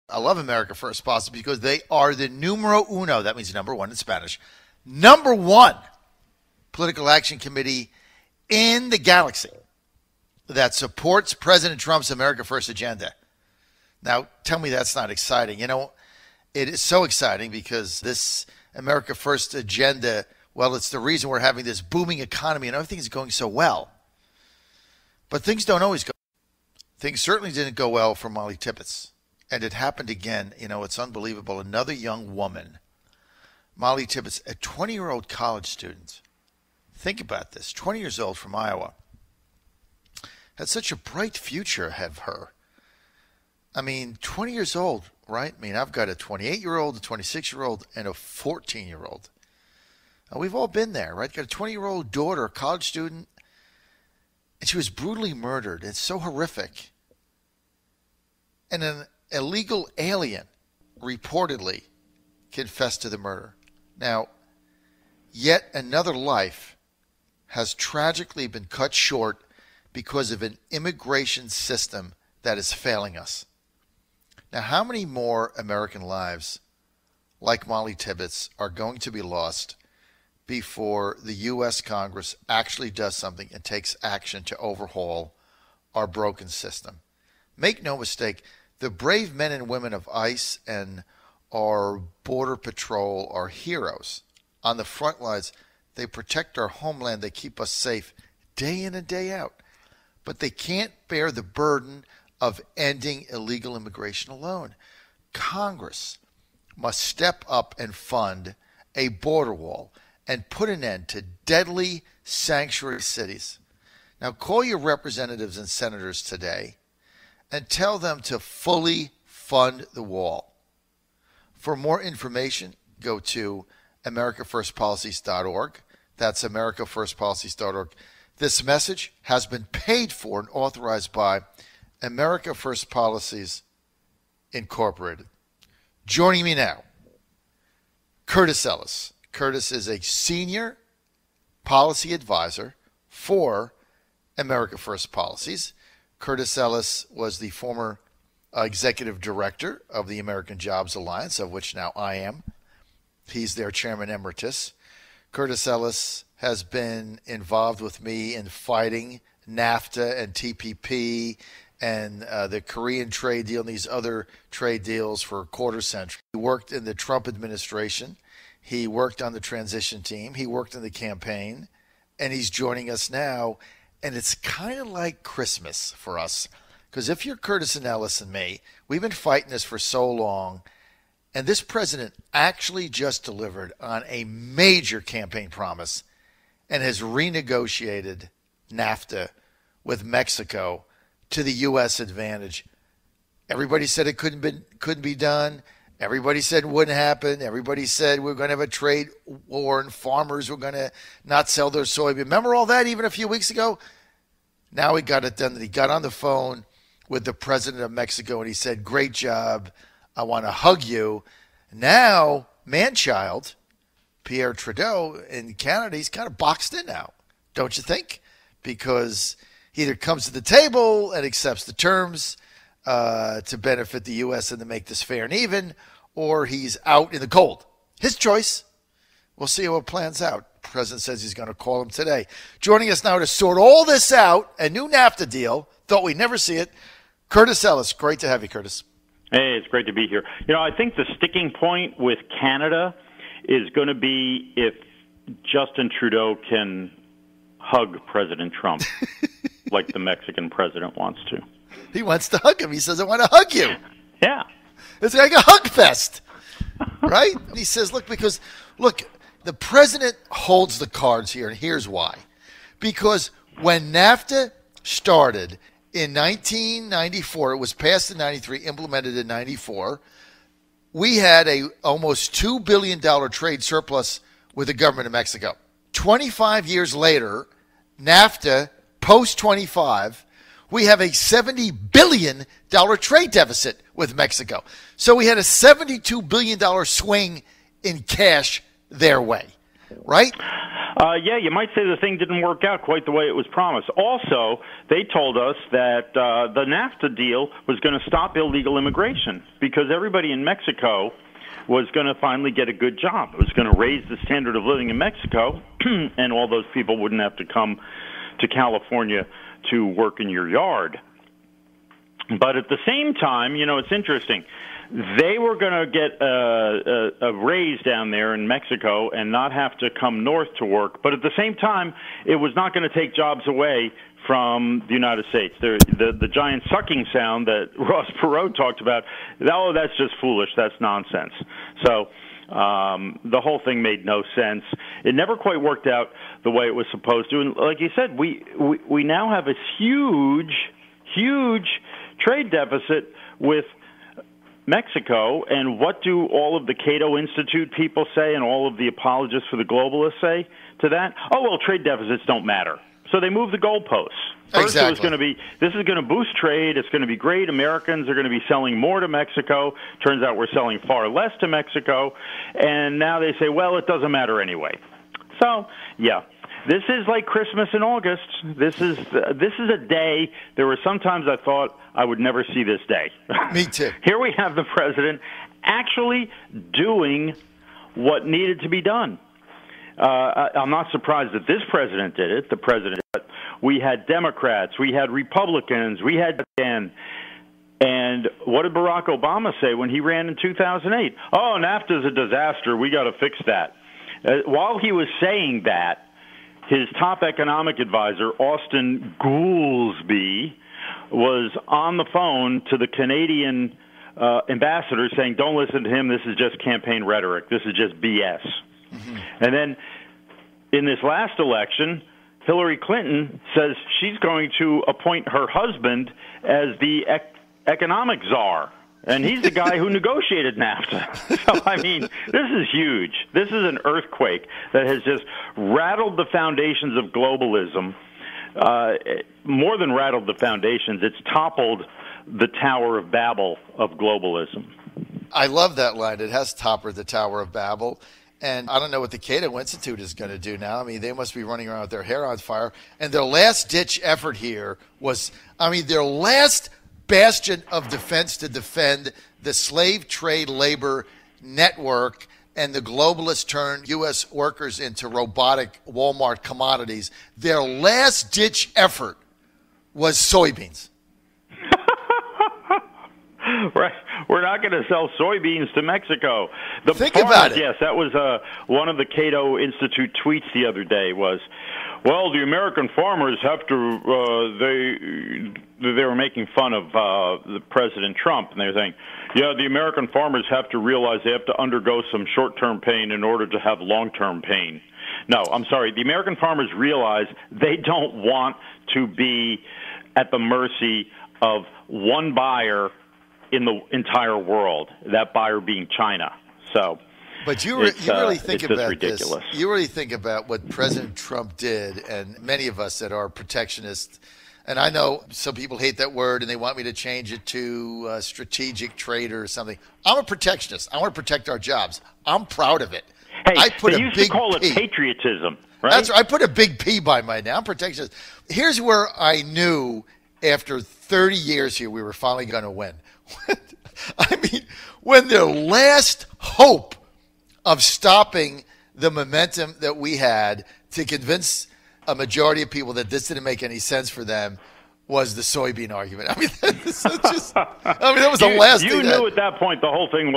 I love America First policy because they are the numero uno, that means number one in Spanish, number one political action committee in the galaxy that supports President Trump's America First agenda. Now, tell me that's not exciting. You know, it is so exciting because this America First agenda, well, it's the reason we're having this booming economy and everything is going so well. But things don't always go. Things certainly didn't go well for Molly Tibbetts. And it happened again. You know, it's unbelievable. Another young woman, Molly Tibbetts, a 20-year-old college student. Think about this. 20 years old from Iowa. Had such a bright future ahead of her. I mean, 20 years old, right? I mean, I've got a 28-year-old, a 26-year-old, and a 14-year-old. And we've all been there, right? Got a 20-year-old daughter, a college student, and she was brutally murdered. It's so horrific. And an illegal alien reportedly confessed to the murder. Now, yet another life has tragically been cut short because of an immigration system that is failing us. Now, how many more American lives like Molly Tibbetts are going to be lost before the U.S. Congress actually does something and takes action to overhaul our broken system? Make no mistake, the brave men and women of ICE and our Border Patrol are heroes. On the front lines, they protect our homeland. They keep us safe day in and day out. But they can't bear the burden of ending illegal immigration alone. Congress must step up and fund a border wall and put an end to deadly sanctuary cities. Now, call your representatives and senators today and tell them to fully fund the wall. For more information, go to americafirstpolicies.org. That's americafirstpolicies.org. This message has been paid for and authorized by America First Policies Incorporated. Joining me now, Curtis Ellis. Curtis is a senior policy advisor for America First Policies. Curtis Ellis was the former executive director of the American Jobs Alliance, of which now I am. He's their chairman emeritus. Curtis Ellis has been involved with me in fighting NAFTA and TPP and the Korean trade deal and these other trade deals for a quarter century. He worked in the Trump administration. He worked on the transition team. He worked in the campaign. And he's joining us now. And it's kind of like Christmas for us. Because if you're Curtis and Ellis and me, we've been fighting this for so long. And this president actually just delivered on a major campaign promise and has renegotiated NAFTA with Mexico to the U.S. advantage. Everybody said it couldn't be done. Everybody said it wouldn't happen. Everybody said we're going to have a trade war and farmers were going to not sell their soybean. Remember all that even a few weeks ago? Now he got it done. He got on the phone with the president of Mexico and he said, "Great job. I want to hug you." Now, man-child, Pierre Trudeau in Canada, he's kind of boxed in now, don't you think? Because he either comes to the table and accepts the terms to benefit the U.S. and to make this fair and even, or he's out in the cold. His choice. We'll see how it plans out. The president says he's going to call him today. Joining us now to sort all this out, a new NAFTA deal. Thought we'd never see it. Curtis Ellis. Great to have you, Curtis. Hey, it's great to be here. You know, I think the sticking point with Canada is going to be if Justin Trudeau can hug President Trump like the Mexican president wants to. He wants to hug him. He says, "I want to hug you." Yeah. It's like a hug fest, right? And he says, look, the president holds the cards here, and here's why. Because when NAFTA started in 1994, it was passed in 93, implemented in 94, we had a almost $2 billion trade surplus with the government of Mexico. 25 years later, NAFTA, post-25, we have a $70 billion trade deficit with Mexico. So we had a $72 billion swing in cash their way, right? Yeah, you might say the thing didn't work out quite the way it was promised. Also, they told us that the NAFTA deal was going to stop illegal immigration because everybody in Mexico was going to finally get a good job. It was going to raise the standard of living in Mexico, and all those people wouldn't have to come to California to work in your yard. But at the same time, it's interesting. They were going to get a raise down there in Mexico and not have to come north to work. But at the same time, it was not going to take jobs away from the United States. The giant sucking sound that Ross Perot talked about, that's just foolish. That's nonsense. So the whole thing made no sense. It never quite worked out the way it was supposed to. And like you said, we now have this huge trade deficit with Mexico, and what do all of the Cato Institute people say and all of the apologists for the globalists say to that? Oh, well, trade deficits don't matter. So they move the goalposts. First, exactly. It was going to be, this is going to boost trade. It's going to be great. Americans are going to be selling more to Mexico. Turns out we're selling far less to Mexico. And now they say, well, it doesn't matter anyway. So, yeah. This is like Christmas in August. This is a day. There were some times I thought I would never see this day. Me too. Here we have the president actually doing what needed to be done. I'm not surprised that this president did it. The president. But we had Democrats. We had Republicans. We had and what did Barack Obama say when he ran in 2008? Oh, NAFTA's a disaster. We got to fix that. While he was saying that, his top economic advisor, Austin Goolsbee, was on the phone to the Canadian ambassador saying, don't listen to him, this is just campaign rhetoric, this is just BS. Mm-hmm. And then in this last election, Hillary Clinton says she's going to appoint her husband as the economic czar. And he's the guy who negotiated NAFTA. So, I mean, this is huge. This is an earthquake that has just rattled the foundations of globalism. More than rattled the foundations, it's toppled the Tower of Babel of globalism. I love that line. It has toppled the Tower of Babel. And I don't know what the Cato Institute is going to do now. I mean, they must be running around with their hair on fire. And their last-ditch effort here was, their last bastion of defense to defend the slave trade labor network and the globalists turned U.S. workers into robotic Walmart commodities. Their last-ditch effort was soybeans. Right. We're not going to sell soybeans to Mexico. Think about it. Yes, that was one of the Cato Institute tweets the other day was, well, the American farmers have to, they were making fun of the President Trump, and they were saying, yeah, the American farmers have to realize they have to undergo some short-term pain in order to have long-term pain. No, I'm sorry. The American farmers realize they don't want to be at the mercy of one buyer in the entire world, that buyer being China. So, but you really think about ridiculous. This. You really think about what President Trump did, and many of us that are protectionists, and I know some people hate that word and they want me to change it to strategic trader or something. I'm a protectionist. I want to protect our jobs. I'm proud of it. Hey, I put they used to call it patriotism, right? That's right. I put a big P by my name. I'm protectionist. Here's where I knew after 30 years here we were finally going to win. When their last hope of stopping the momentum that we had to convince a majority of people that this didn't make any sense for them was the soybean argument. That was the last thing. You knew at that point the whole thing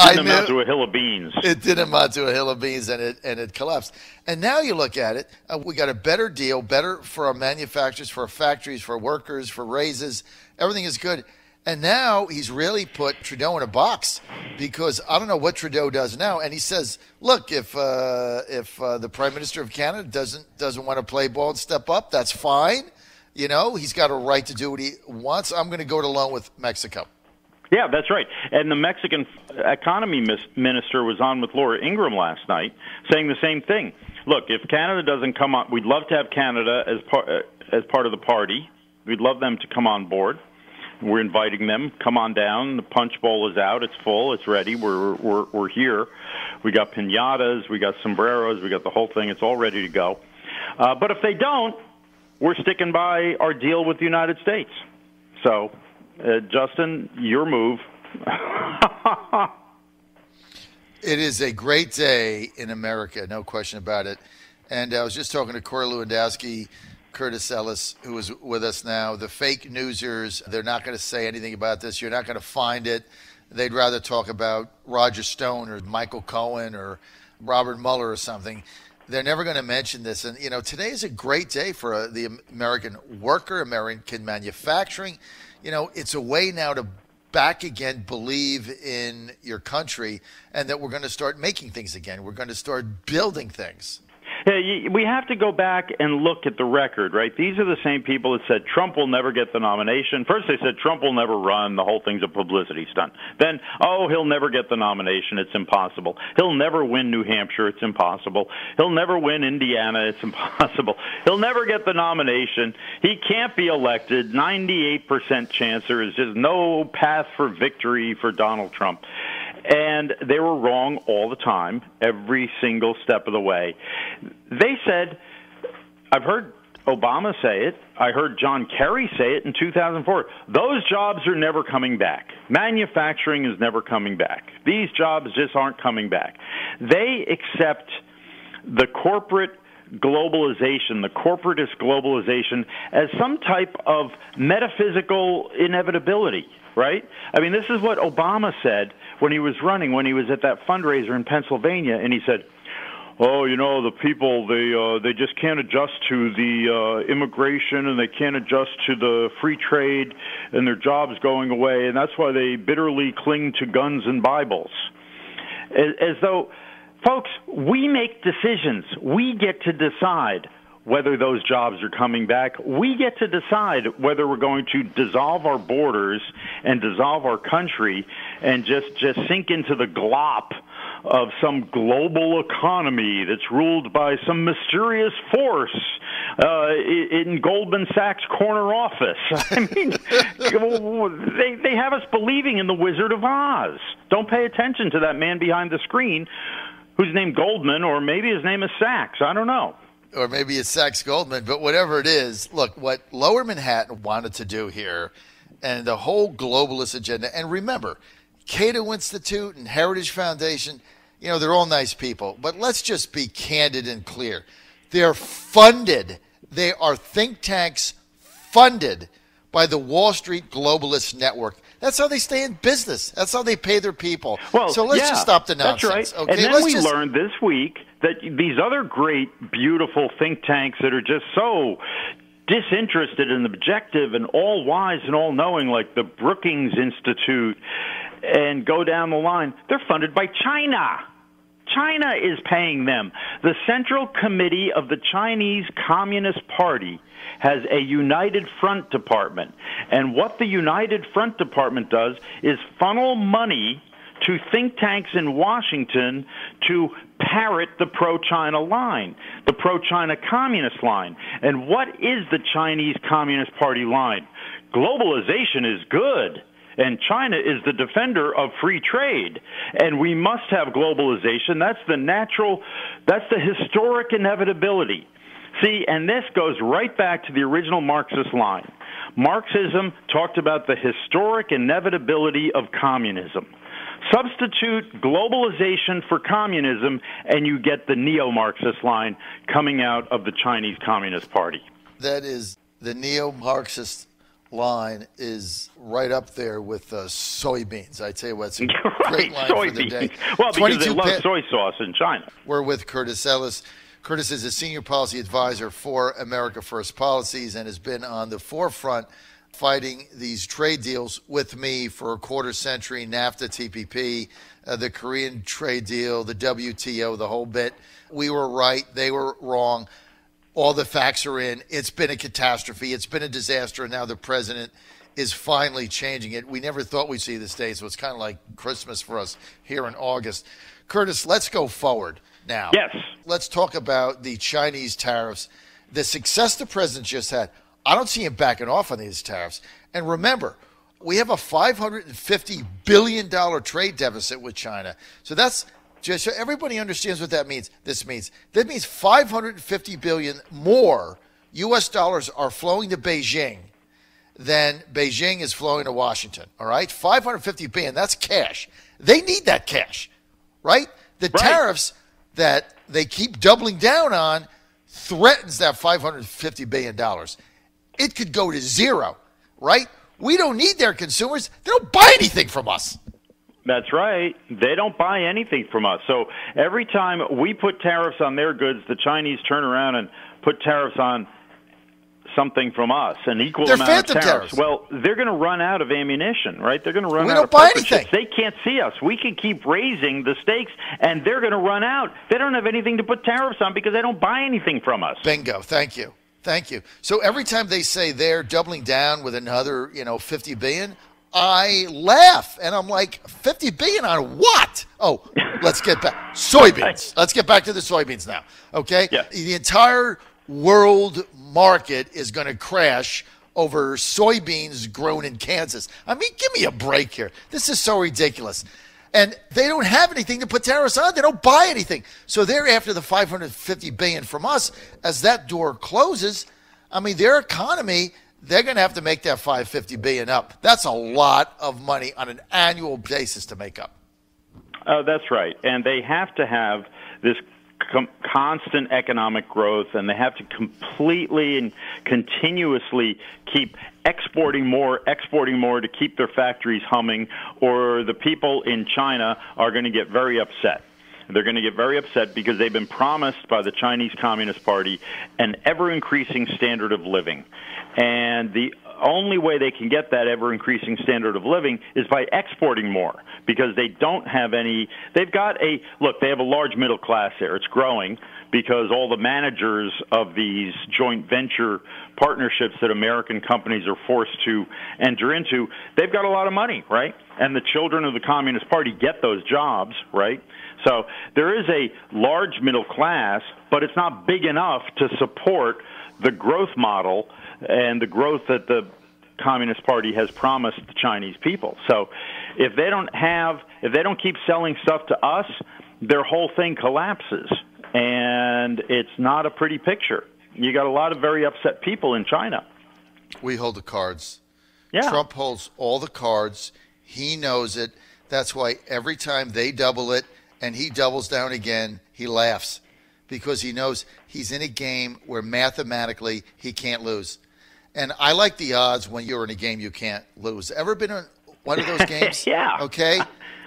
didn't amount to a hill of beans. It didn't amount to a hill of beans, and it collapsed. And now you look at it, we got a better deal, better for our manufacturers, for our factories, for workers, for raises. Everything is good. And now he's really put Trudeau in a box because I don't know what Trudeau does now. And he says, look, if the Prime Minister of Canada doesn't want to play ball and step up, that's fine. He's got a right to do what he wants. I'm going to go it alone with Mexico. Yeah, that's right. And the Mexican economy minister was on with Laura Ingraham last night saying the same thing. Look, if Canada doesn't come on, we'd love to have Canada as part of the party. We'd love them to come on board. We're inviting them. Come on down. The punch bowl is out. It's full. It's ready. We're here. We got piñatas. We got sombreros. We got the whole thing. It's all ready to go. But if they don't, we're sticking by our deal with the United States. So, Justin, your move. It is a great day in America, no question about it. And I was just talking to Corey Lewandowski, Curtis Ellis, who is with us now. The fake newsers, they're not going to say anything about this. You're not going to find it. They'd rather talk about Roger Stone or Michael Cohen or Robert Mueller or something. They're never going to mention this. And, you know, today is a great day for the American worker, American manufacturing. You know, it's a way now to back again believe in your country and that we're going to start making things again. We're going to start building things. Yeah, we have to go back and look at the record, right? These are the same people that said Trump will never get the nomination. First they said Trump will never run. The whole thing's a publicity stunt. Then, he'll never get the nomination. It's impossible. He'll never win New Hampshire. It's impossible. He'll never win Indiana. It's impossible. He'll never get the nomination. He can't be elected. 98% chance. There is just no path for victory for Donald Trump. And they were wrong all the time, every single step of the way. They said, I've heard Obama say it, I heard John Kerry say it in 2004, those jobs are never coming back. Manufacturing is never coming back. These jobs just aren't coming back. They accept the corporate globalization, the corporatist globalization, as some type of metaphysical inevitability, right? I mean, this is what Obama said when he was running, when he was at that fundraiser in Pennsylvania, and he said, the people, they just can't adjust to the immigration, and they can't adjust to the free trade, and their jobs going away, and that's why they bitterly cling to guns and Bibles. As though, folks, we make decisions. We get to decide whether those jobs are coming back. We get to decide whether we're going to dissolve our borders and dissolve our country and just sink into the glop of some global economy that's ruled by some mysterious force in Goldman Sachs' corner office. I mean, they have us believing in the Wizard of Oz. Don't pay attention to that man behind the screen who's named Goldman, or maybe his name is Sachs. I don't know. Or maybe it's Sachs Goldman, but whatever it is, look, what Lower Manhattan wanted to do here and the whole globalist agenda, and remember, Cato Institute and Heritage Foundation, they're all nice people, but let's just be candid and clear. They're funded. They are think tanks funded by the Wall Street Globalist Network. That's how they stay in business. That's how they pay their people. Well, so let's just stop the nonsense. That's right. Okay? And then we learned this week that these other great, beautiful think tanks that are just so disinterested and objective and all-wise and all-knowing, like the Brookings Institute, and go down the line, they're funded by China. China is paying them. The Central Committee of the Chinese Communist Party has a United Front Department. And what the United Front Department does is funnel money to think tanks in Washington to parrot the pro-China line, the pro-China communist line. And what is the Chinese Communist Party line? Globalization is good, and China is the defender of free trade, and we must have globalization. That's the historic inevitability. See, and this goes right back to the original Marxist line. Marxism talked about the historic inevitability of communism. Substitute globalization for communism, and you get the neo-Marxist line coming out of the Chinese Communist Party. That is, the neo-Marxist line is right up there with soybeans. I tell you what, it's a great line soybeans. For the day. Well, because they love soy sauce in China. We're with Curtis Ellis. Curtis is a senior policy advisor for America First Policies and has been on the forefront fighting these trade deals with me for a quarter century, NAFTA, TPP, the Korean trade deal, the WTO, the whole bit. We were right. They were wrong. All the facts are in. It's been a catastrophe. It's been a disaster. And now the president is finally changing it. We never thought we'd see this day, so it's kind of like Christmas for us here in August. Curtis, let's go forward now. Yes. Let's talk about the Chinese tariffs. The success the president just had, I don't see him backing off on these tariffs. And remember, we have a $550 billion trade deficit with China. So that's just so everybody understands what that means. That means $550 billion more U.S. dollars are flowing to Beijing than Beijing is flowing to Washington. All right, $550 billion. That's cash. They need that cash, right? The tariffs that they keep doubling down on threatens that $550 billion. It could go to zero, right? We don't need their consumers. They don't buy anything from us. That's right. They don't buy anything from us. So every time we put tariffs on their goods, the Chinese turn around and put tariffs on something from us, an equal amount of tariffs. Well, they're going to run out of ammunition, right? They're going to run out of poker chips. They can't see us. We can keep raising the stakes, and they're going to run out. They don't have anything to put tariffs on because they don't buy anything from us. Bingo. Thank you. Thank you. So every time they say they're doubling down with another, $50 billion, I laugh, and I'm like, $50 billion on what? Oh, let's get back. Soybeans. Let's get back to the soybeans now, okay? Yeah. The entire world market is going to crash over soybeans grown in Kansas. I mean, give me a break here. This is so ridiculous. And they don't have anything to put tariffs on. They don't buy anything. So they're after the $550 billion from us. As that door closes, I mean, their economy, they're going to have to make that $550 billion up. That's a lot of money on an annual basis to make up. That's right. And they have to have this constant economic growth, and they have to completely and continuously keep exporting more to keep their factories humming, or the people in China are going to get very upset. They're going to get very upset because they've been promised by the Chinese Communist Party an ever-increasing standard of living. And the only way they can get that ever-increasing standard of living is by exporting more, because they don't have any. They've got they have a large middle class there. It's growing because all the managers of these joint venture partnerships that American companies are forced to enter into, they've got a lot of money, right? And the children of the Communist Party get those jobs, right? So there is a large middle class, but it's not big enough to support the growth model and the growth that the Communist Party has promised the Chinese people. So if they don't keep selling stuff to us, their whole thing collapses. And it's not a pretty picture. You got a lot of very upset people in China. We hold the cards. Yeah. Trump holds all the cards. He knows it. That's why every time they double it and he doubles down again, he laughs, because he knows he's in a game where mathematically he can't lose. And I like the odds when you're in a game you can't lose. Ever been in one of those games? Yeah. Okay?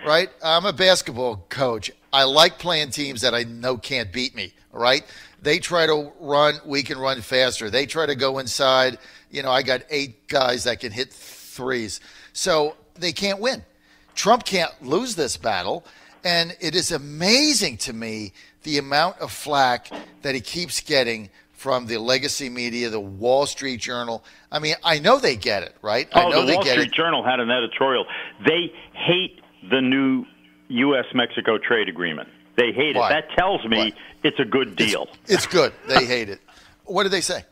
Right? I'm a basketball coach. I like playing teams that I know can't beat me, all right? They try to run, we can run faster. They try to go inside. I got 8 guys that can hit threes. So they can't win. Trump can't lose this battle. And it is amazing to me the amount of flack that he keeps getting from the legacy media, the Wall Street Journal. I mean, I know they get it, right? I know the Wall Street Journal had an editorial. They hate the new U.S.-Mexico trade agreement. They hate it. That tells me it's a good deal. It's good. They hate it. What do they say?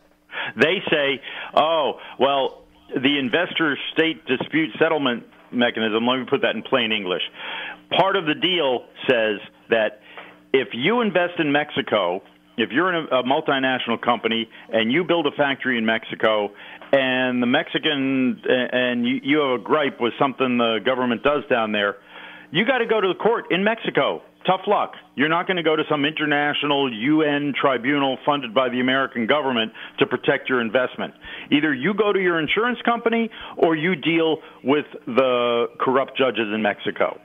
They say, the investor-state dispute settlement mechanism, let me put that in plain English. Part of the deal says that if you invest in Mexico, if you're in a multinational company and you build a factory in Mexico and the Mexican and you have a gripe with something the government does down there, you got to go to the court in Mexico. Tough luck. You're not going to go to some international UN tribunal funded by the American government to protect your investment. Either you go to your insurance company or you deal with the corrupt judges in Mexico.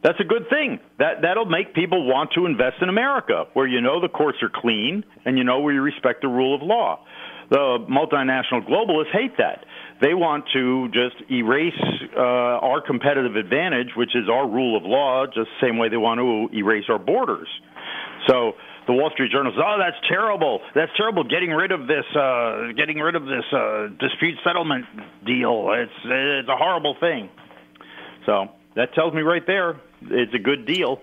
That's a good thing. That'll make people want to invest in America, where the courts are clean and where you respect the rule of law. The multinational globalists hate that. They want to just erase our competitive advantage, which is our rule of law, just the same way they want to erase our borders. So the Wall Street Journal says, that's terrible. That's terrible, getting rid of this dispute settlement deal. It's a horrible thing. So that tells me right there it's a good deal.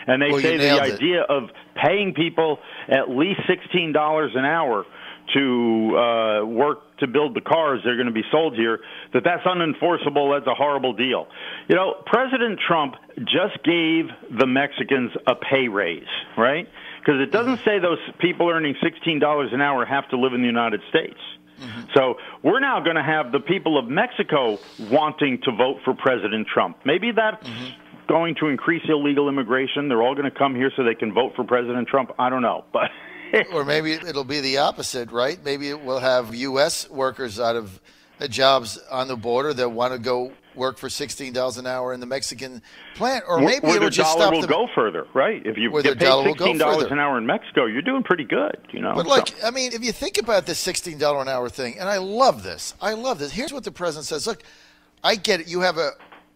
And they say the idea of paying people at least $16 an hour to work to build the cars that are going to be sold here, that's unenforceable. That's a horrible deal. You know, President Trump just gave the Mexicans a pay raise, right? Because it doesn't say those people earning $16 an hour have to live in the United States. So we're now going to have the people of Mexico wanting to vote for President Trump. Maybe that's going to increase illegal immigration. They're all going to come here so they can vote for President Trump. I don't know, but or maybe it'll be the opposite, right? Maybe we'll have U.S. workers out of jobs on the border that want to go work for $16 an hour in the Mexican plant, or maybe where it'll just dollar stop will them. go further, right? If you Where get their paid dollar will go $16 further. an hour in Mexico, you're doing pretty good, you know. But look, I mean, if you think about this $16 an hour thing, and I love this. Here's what the president says. Look, I get it. You have a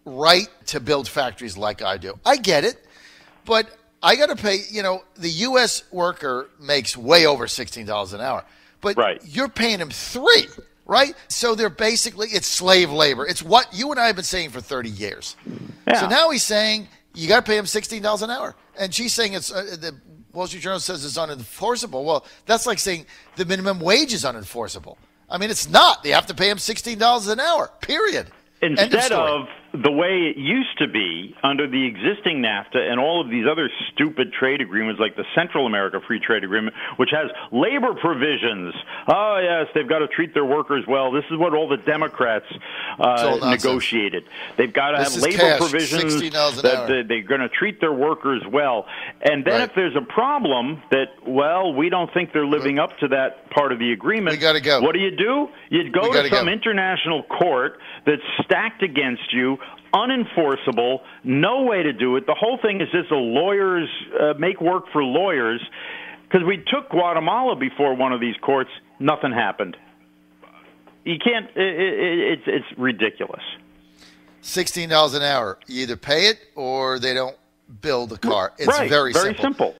right to build factories like I do. I get it. But I got to pay, you know, the U.S. worker makes way over $16 an hour. But you're paying him $3. Right? So they're basically, it's slave labor. It's what you and I have been saying for 30 years. Yeah. So now he's saying you got to pay him $16 an hour. And she's saying it's, the Wall Street Journal says it's unenforceable. Well, that's like saying the minimum wage is unenforceable. I mean, it's not. They have to pay him $16 an hour, period. Instead of the way it used to be under the existing NAFTA and all of these other stupid trade agreements like the Central America Free Trade Agreement, which has labor provisions. Oh, yes, they've got to treat their workers well. This is what all the Democrats negotiated. They've got to have labor provisions that they're going to treat their workers well. And then if there's a problem that, well, we don't think they're living up to that part of the agreement, we got to go. What do? You'd go to some international court that's stacked against you, unenforceable, no way to do it. The whole thing is just a lawyers make work for lawyers. Because we took Guatemala before one of these courts, nothing happened. You can't. It's ridiculous. $16 an hour. You either pay it or they don't build a car. It's very simple.